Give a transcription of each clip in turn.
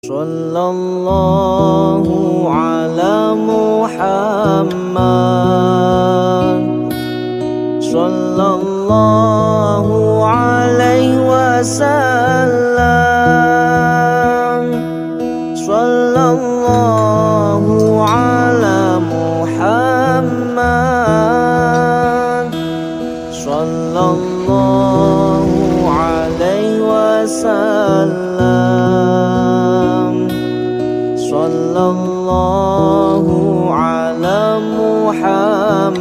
Sallallahu ala Muhammad Sallallahu alaihi wasallam Sallallahu ala Muhammad Sallallahu alaihi wasallam Sallallahu ala Muhammad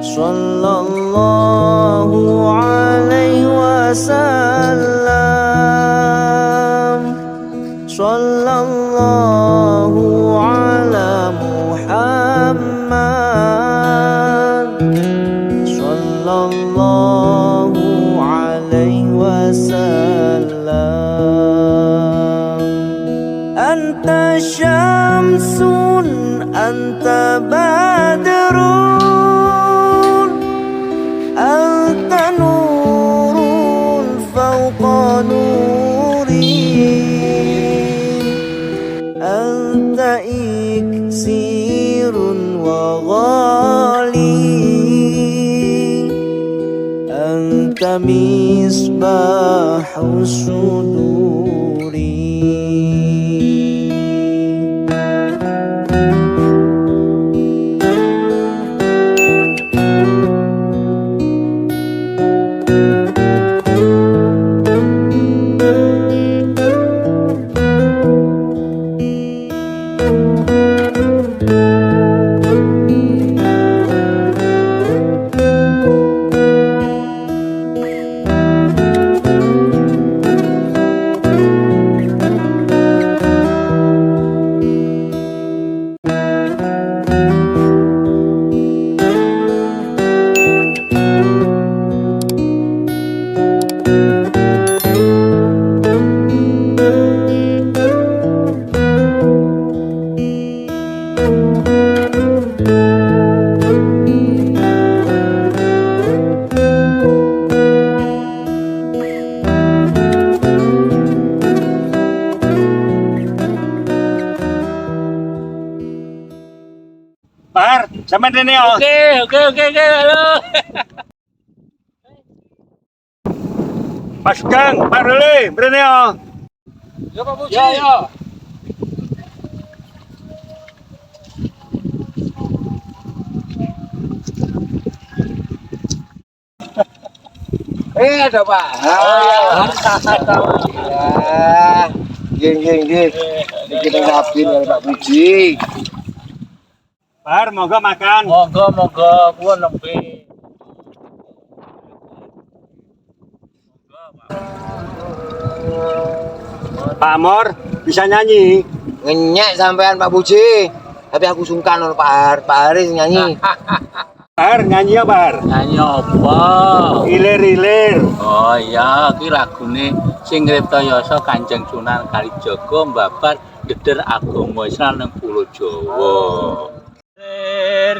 Sallallahu alaihi wasallam Sallallahu ala Muhammad Sallallahu alaihi wasallam Anta syamsun, anta badrun, anta nurun fawqa nuri, anta iksirun wa ghali, anta misbahu suduri. Par, sampean rene yo. Oke, halo. Mas Kang, Par le, rene yo. Yo Pak Puji. Yo. Ada Pak. Alhamdulillah. Nggih. Iki kita ngabdi karo Pak Puji. Par, moga makan. Monggo, kuwon nembe. Pak Amor bisa nyanyi. Ngenyek sampean Pak Puji. Tapi aku sungkan lho Pak Haris nyanyi. Par, nyanyi ya, Par. Nyanyi apa? Ilir-ilir. Oh iya, iki lagune sing ngripta yasa Kanjeng Sunan Kalijaga mbabar deder agama Islam nang Pulo Jawa. Ler,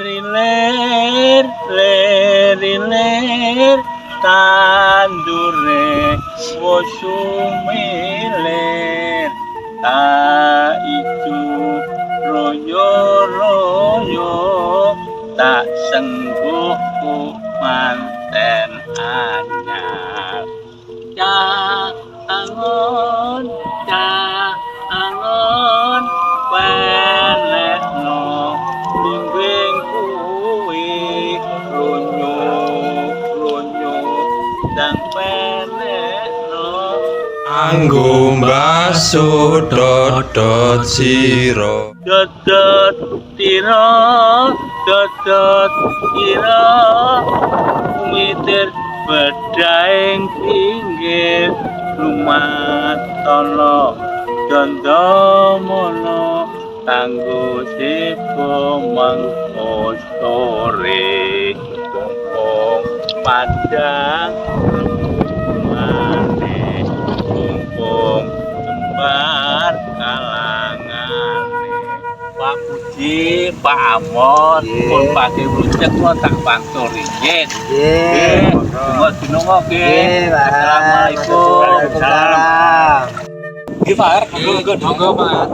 tandure wosumilir, ta itu royo, tak sengguh manten anyar. Angon, pelekno lingging kuwi lonyo dan pelekno Anggo mbaso dodot siro dodot tira mitir bedaing pinggir lumatana dandamono kanggo sipo mangko sore kumpung padang rumane kumpung kembar kalangane Pak Puji, Pak Amor, pun pakai rujak lo tak bantu ringgit. Nggih. Dungo oke. Pak. Assalamualaikum. Waalaikumsalam. Nggih, Pak. Monggo, Pak.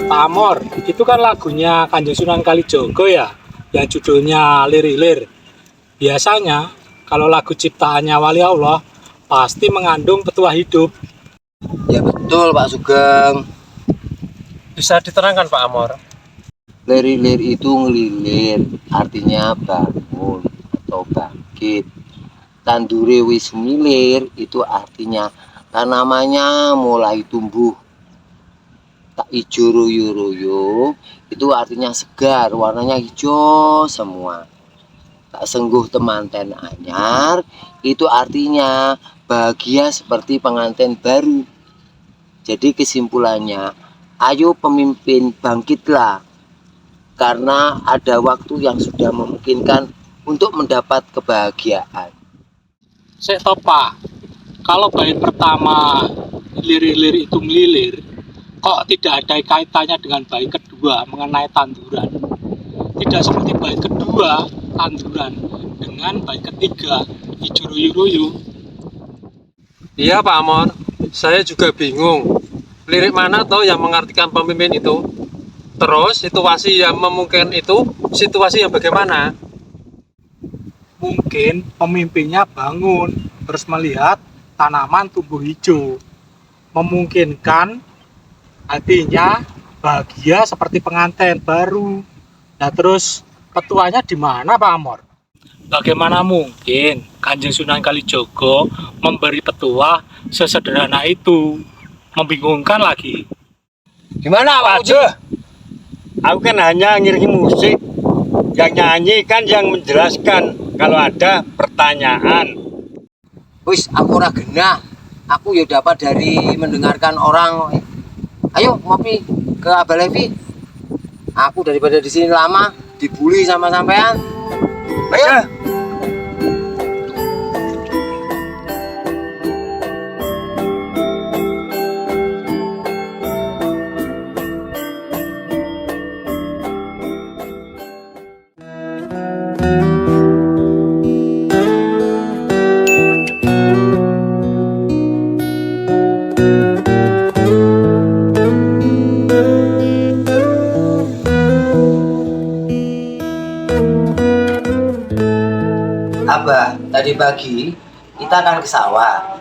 Pak Amor, itu kan lagunya Kanjeng Sunan Kalijaga ya, yang judulnya Lir-Ilir. Biasanya kalau lagu ciptaannya Wali Allah pasti mengandung petuah hidup. Ya betul Pak Sugeng. Bisa diterangkan Pak Amor? Lir-ilir itu ngelilir, artinya bangun atau bangkit. Tandure wis milir itu artinya tanamannya mulai tumbuh. Tak ijo royo-royo itu artinya segar, warnanya hijau semua. Tak sengguh temanten anyar itu artinya bahagia seperti pengantin baru. Jadi kesimpulannya, ayo pemimpin bangkitlah, karena ada waktu yang sudah memungkinkan untuk mendapat kebahagiaan. Saya tahu Pak, kalau bait pertama lir-lir itu melilir, kok tidak ada kaitannya dengan bait kedua mengenai tanduran? Tidak seperti bait kedua tanduran dengan bait ketiga hijau royo-royo. Iya Pak Amor, saya juga bingung. Lirik mana toh yang mengartikan pemimpin itu? Terus situasi yang memungkinkan itu situasi yang bagaimana? Mungkin pemimpinnya bangun terus melihat tanaman tumbuh hijau, memungkinkan artinya bahagia seperti pengantin baru. Nah terus petuanya di mana Pak Amor? Bagaimana mungkin Kanjeng Sunan Kalijaga memberi petuah sesederhana itu? Membingungkan lagi. Gimana Pak Uji? Aku kan hanya ngiringi musik, yang nyanyi kan yang menjelaskan kalau ada pertanyaan. Wis aku ora genah. Aku ya dapat dari mendengarkan orang. Ayo ngopi ke Abah Levi. Aku daripada di sini lama dibully sama sampean. Ayo. Abah, tadi pagi kita akan ke sawah,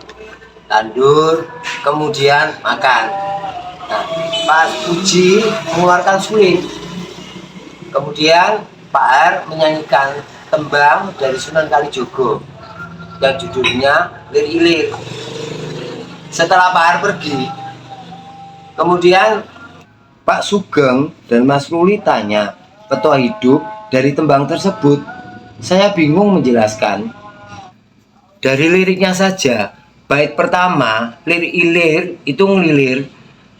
tandur, kemudian makan. Nah, Pak Uji mengeluarkan suling. Kemudian Pak R menyanyikan tembang dari Sunan Kalijaga yang judulnya Lir-Ilir. Setelah Pak R pergi, kemudian Pak Sugeng dan Mas Ruli tanya petua hidup dari tembang tersebut. Saya bingung menjelaskan. Dari liriknya saja, bait pertama, lir-ilir itu ngelilir,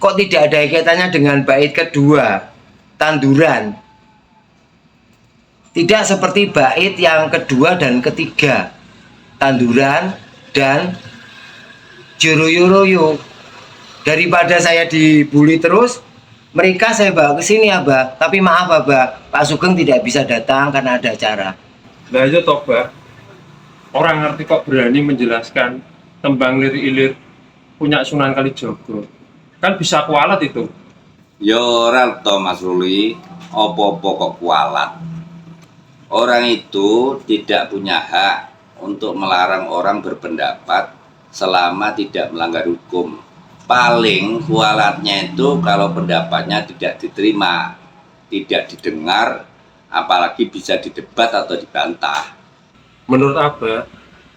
kok tidak ada kaitannya dengan bait kedua, tanduran. Tidak seperti bait yang kedua dan ketiga, tanduran dan joroyo-royo. Daripada saya dibully terus, mereka saya bawa ke sini Abah. Tapi maaf Abah, Pak Sugeng tidak bisa datang karena ada acara. Nah itu Toba, orang ngerti kok berani menjelaskan tembang lir-ilir punya Sunan Kalijaga. Kan bisa kualat itu. Ya ora to Mas Ruli, apa-apa kok kualat. Orang itu tidak punya hak untuk melarang orang berpendapat selama tidak melanggar hukum. Paling kualatnya itu kalau pendapatnya tidak diterima, tidak didengar, apalagi bisa didebat atau dibantah. Menurut Abah,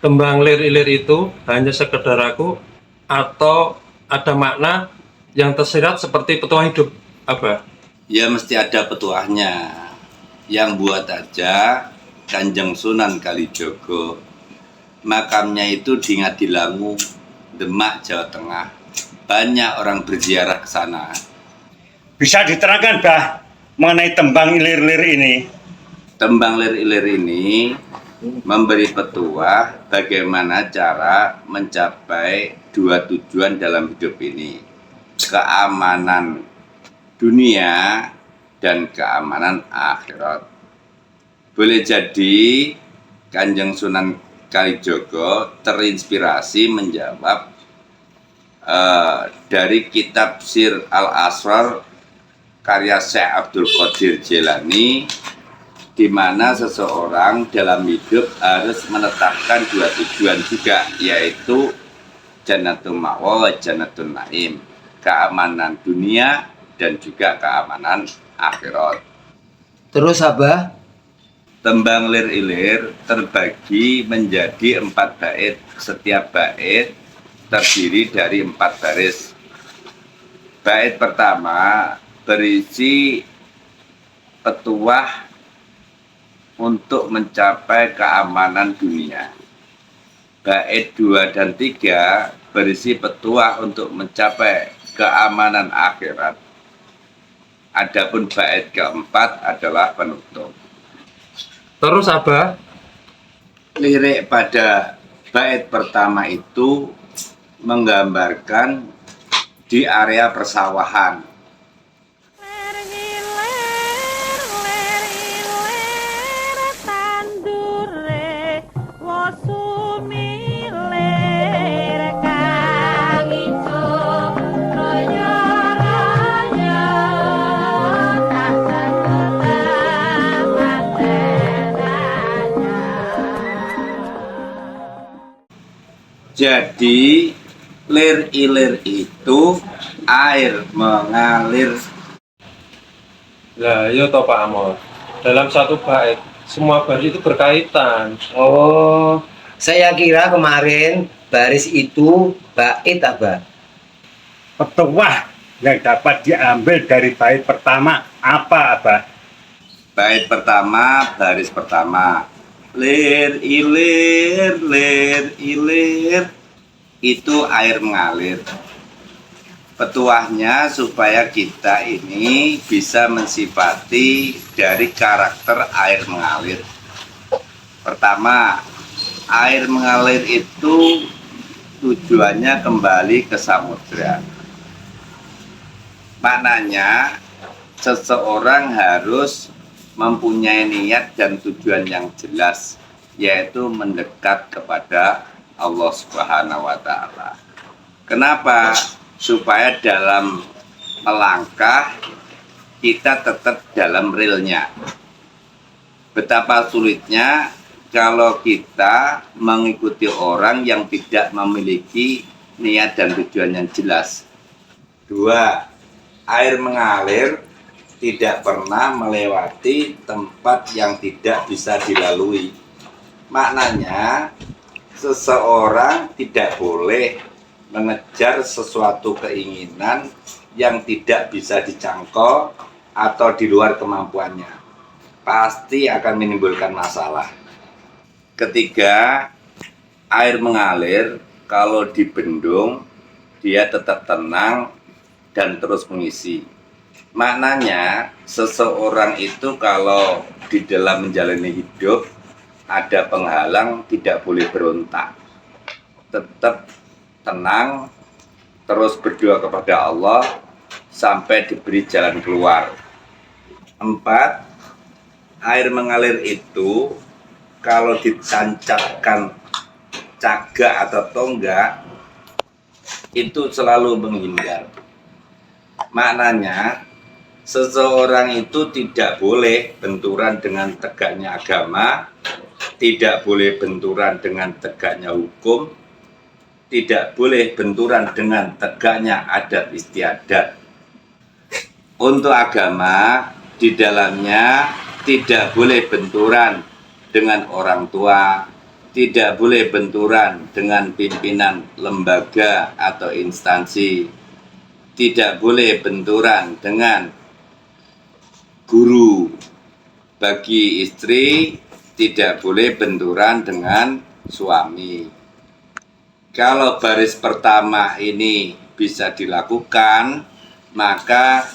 tembang lir-ilir itu hanya sekedar aku atau ada makna yang tersirat seperti petua hidup Abah? Ya mesti ada petuahnya. Yang buat aja Kanjeng Sunan Kalijaga. Makamnya itu di Ngadilangu, Demak, Jawa Tengah. Banyak orang berziarah ke sana. Bisa diterangkan Bah mengenai tembang lir-lir ini? Tembang lir-ilir ini memberi petuah bagaimana cara mencapai dua tujuan dalam hidup ini. keamanan dunia dan keamanan akhirat. Boleh jadi Kanjeng Sunan Kalijogo terinspirasi menjawab dari kitab Sir Al-Asrar karya Syekh Abdul Qadir Jilani, di mana seseorang dalam hidup harus menetapkan dua tujuan juga, yaitu Jannatul Ma'wa wa Jannatul Naim, keamanan dunia dan juga keamanan akhirat. Terus Abah, Tembang lir-ilir terbagi menjadi 4 bait. Setiap bait terdiri dari 4 baris. Bait pertama berisi petuah untuk mencapai keamanan dunia. Bait 2 dan 3 berisi petuah untuk mencapai keamanan akhirat. Adapun bait keempat adalah penutup. Terus Abah, Lirik pada bait pertama itu menggambarkan di area persawahan. Jadi lir-ilir itu air mengalir. lah iya toh Pak Amor. Dalam satu bait, semua baris itu berkaitan. oh, saya kira kemarin baris itu bait Abah. Petuah yang dapat diambil dari bait pertama apa, Abah? Bait pertama, baris pertama. Lir ilir itu air mengalir. Petuahnya supaya kita ini bisa mensifati dari karakter air mengalir. Pertama, air mengalir itu tujuannya kembali ke samudra. Maknanya seseorang harus mempunyai niat dan tujuan yang jelas, yaitu mendekat kepada Allah Subhanahu wa Ta'ala. Kenapa? Supaya dalam melangkah kita tetap dalam realnya. Betapa sulitnya kalau kita mengikuti orang yang tidak memiliki niat dan tujuan yang jelas. 2. Air mengalir tidak pernah melewati tempat yang tidak bisa dilalui. Maknanya seseorang tidak boleh mengejar sesuatu keinginan yang tidak bisa dijangkau atau di luar kemampuannya. Pasti akan menimbulkan masalah. Ketiga, air mengalir kalau dibendung dia tetap tenang dan terus mengisi. Maknanya seseorang itu kalau di dalam menjalani hidup ada penghalang tidak boleh berontak. Tetap tenang, terus berdoa kepada Allah sampai diberi jalan keluar. 4. Air mengalir itu kalau ditancapkan cagak atau tonggak itu selalu menghindar. Maknanya seseorang itu tidak boleh benturan dengan tegaknya agama, tidak boleh benturan dengan tegaknya hukum, tidak boleh benturan dengan tegaknya adat istiadat. Untuk agama, di dalamnya tidak boleh benturan dengan orang tua, tidak boleh benturan dengan pimpinan lembaga atau instansi, tidak boleh benturan dengan guru. Bagi istri tidak boleh benturan dengan suami. Kalau baris pertama ini bisa dilakukan, maka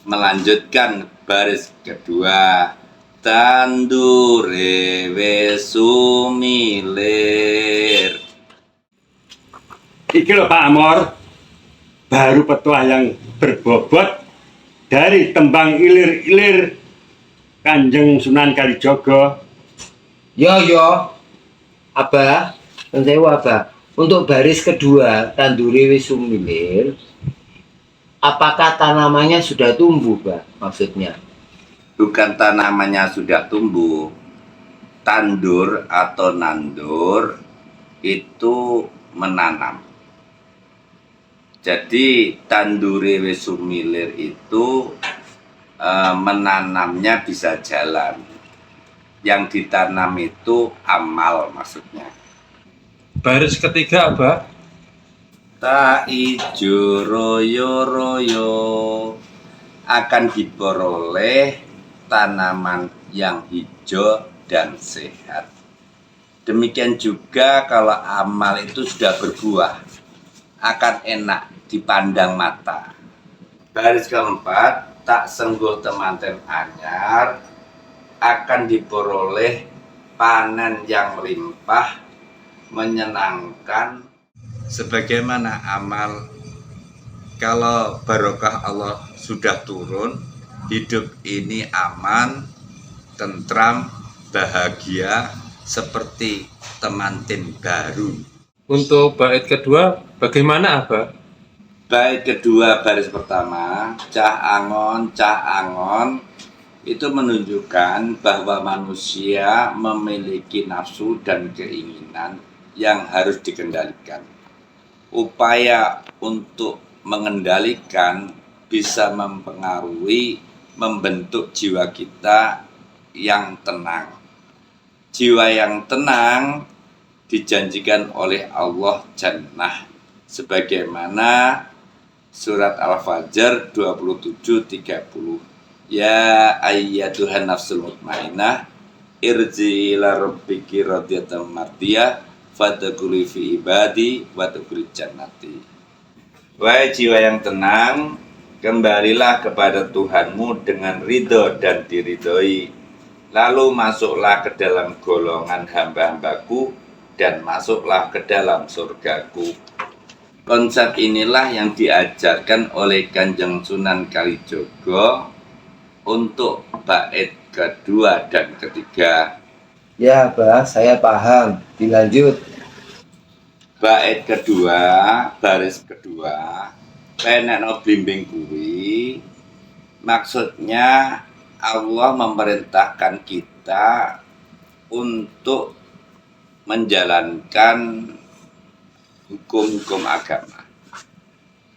melanjutkan baris kedua. Tandure wesumilir. Iki lho Pak Amor, baru petuah yang berbobot dari tembang ilir-ilir Kanjeng Sunan Kalijaga. Yo, Abah, sewu Abah. Untuk baris kedua Tanduri wis sumilir, apakah tanamannya sudah tumbuh, Bah? Maksudnya? Bukan tanamannya sudah tumbuh, tandur atau nandur itu menanam. Jadi tandure wis sumilir itu menanamnya bisa jalan. Yang ditanam itu amal maksudnya. Baris ketiga Abah. Tak ijo royo-royo akan diperoleh tanaman yang hijau dan sehat. Demikian juga kalau amal itu sudah berbuah, akan enak dipandang mata. Baris keempat, tak senggol temanten anyar, akan diperoleh panen yang melimpah, menyenangkan. Sebagaimana amal, kalau barokah Allah sudah turun, hidup ini aman, tentram, bahagia, seperti temanten baru. Untuk bait kedua bagaimana Abah? Bait kedua baris pertama, cah angon itu menunjukkan bahwa manusia memiliki nafsu dan keinginan yang harus dikendalikan. Upaya untuk mengendalikan bisa mempengaruhi membentuk jiwa kita yang tenang. Jiwa yang tenang dijanjikan oleh Allah jannah sebagaimana surat Al-Fajr 27:30. Ya ayyatuhan nafsul mutmainnah irji ila rabbiki radiyatan mardiyah fadkhuli fi ibadi wadkhuli jannati. Wahai jiwa yang tenang, kembalilah kepada Tuhanmu dengan ridho dan diridhoi. Lalu masuklah ke dalam golongan hamba-hambaku dan masuklah ke dalam surgaku. Konsep inilah yang diajarkan oleh Kanjeng Sunan Kalijaga untuk bait kedua dan ketiga. Ya, Bah, saya paham. Dilanjut. Bait kedua, baris kedua, penekno blimbing kuwi maksudnya Allah memerintahkan kita untuk menjalankan hukum-hukum agama.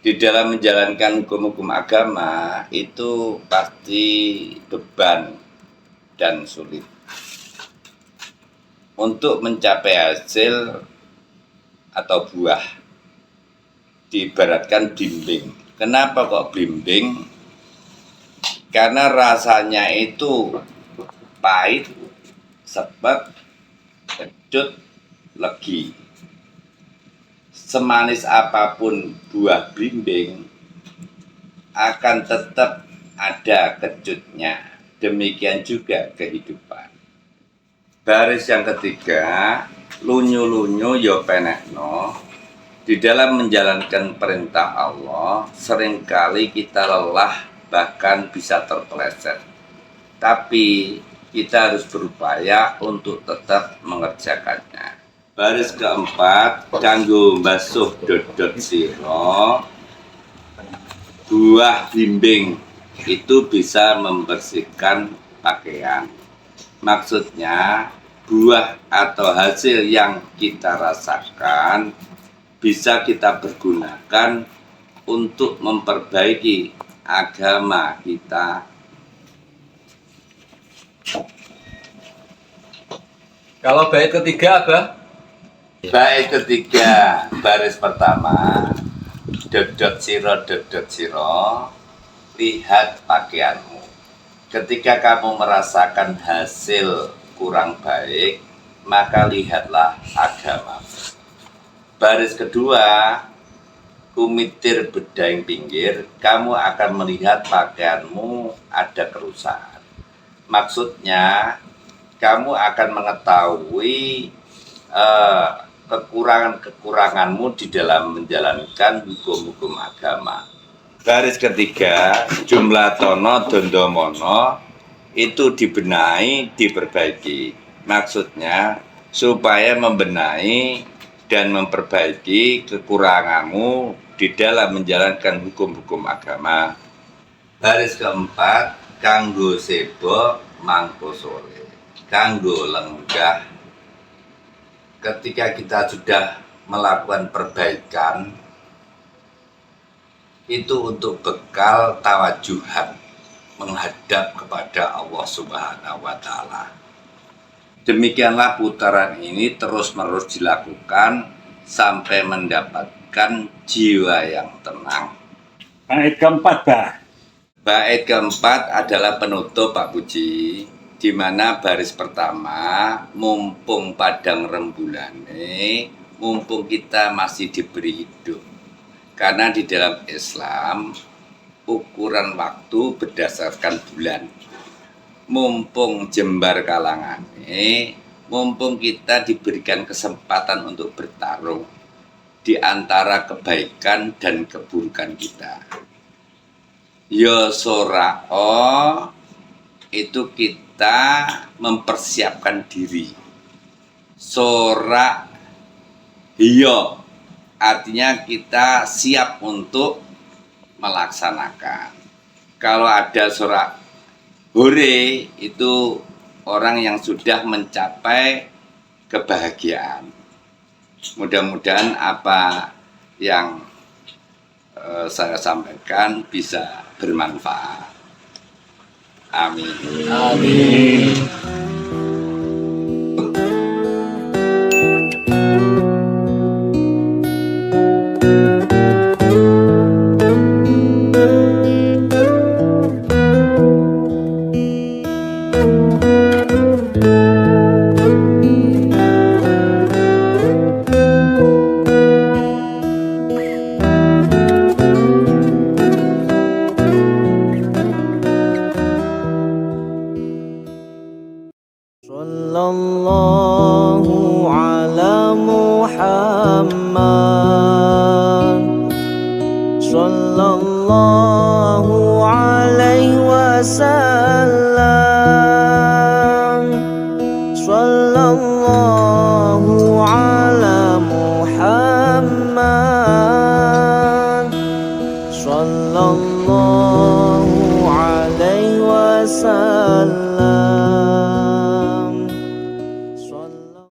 Di dalam menjalankan hukum-hukum agama itu pasti beban dan sulit. Untuk mencapai hasil atau buah diibaratkan blimbing. Kenapa kok blimbing? Karena rasanya itu pahit, sepet, kecut, legi. Semanis apapun buah blimbing akan tetap ada kecutnya. Demikian juga kehidupan. Baris yang ketiga, lunyu-lunyu yo penekno. Di dalam menjalankan perintah Allah, seringkali kita lelah, bahkan bisa terpeleset. Tapi kita harus berupaya untuk tetap mengerjakannya. Baris keempat, kanggo basuh dodot siro, buah blimbing itu bisa membersihkan pakaian. Maksudnya buah atau hasil yang kita rasakan bisa kita pergunakan untuk memperbaiki agama kita. Kalau bait ketiga Abah? Bait ketiga baris pertama, dodot siro, lihat pakaianmu. Ketika kamu merasakan hasil kurang baik, maka lihatlah agama. Baris kedua, kumitir bedaing pinggir, kamu akan melihat pakaianmu ada kerusakan. Maksudnya, kamu akan mengetahui kekurangan-kekuranganmu di dalam menjalankan hukum-hukum agama. Baris ketiga, jumlah tono dondomono itu dibenahi, diperbaiki. Maksudnya supaya membenahi dan memperbaiki kekuranganmu di dalam menjalankan hukum-hukum agama. Baris keempat, kanggo sebo mangko sore, kanggo lenggah. Ketika kita sudah melakukan perbaikan, itu untuk bekal tawajuhan menghadap kepada Allah Subhanahu wa Ta'ala. Demikianlah putaran ini terus-menerus dilakukan sampai mendapatkan jiwa yang tenang. Bait keempat, Bah. Bait keempat adalah penutup, Pak Puji, di mana baris pertama, mumpung padang rembulane, mumpung kita masih diberi hidup. Karena di dalam Islam, ukuran waktu berdasarkan bulan. Mumpung jembar kalangane, mumpung kita diberikan kesempatan untuk bertarung di antara kebaikan dan keburukan kita. Ya sorao, itu kita mempersiapkan diri. Sorak hiyo, artinya kita siap untuk melaksanakan. Kalau ada sorak hore, itu orang yang sudah mencapai kebahagiaan. Mudah-mudahan apa yang saya sampaikan bisa bermanfaat. Amin. Amin. Sallallahu ala Muhammad, sallallahu alaihi wasallam.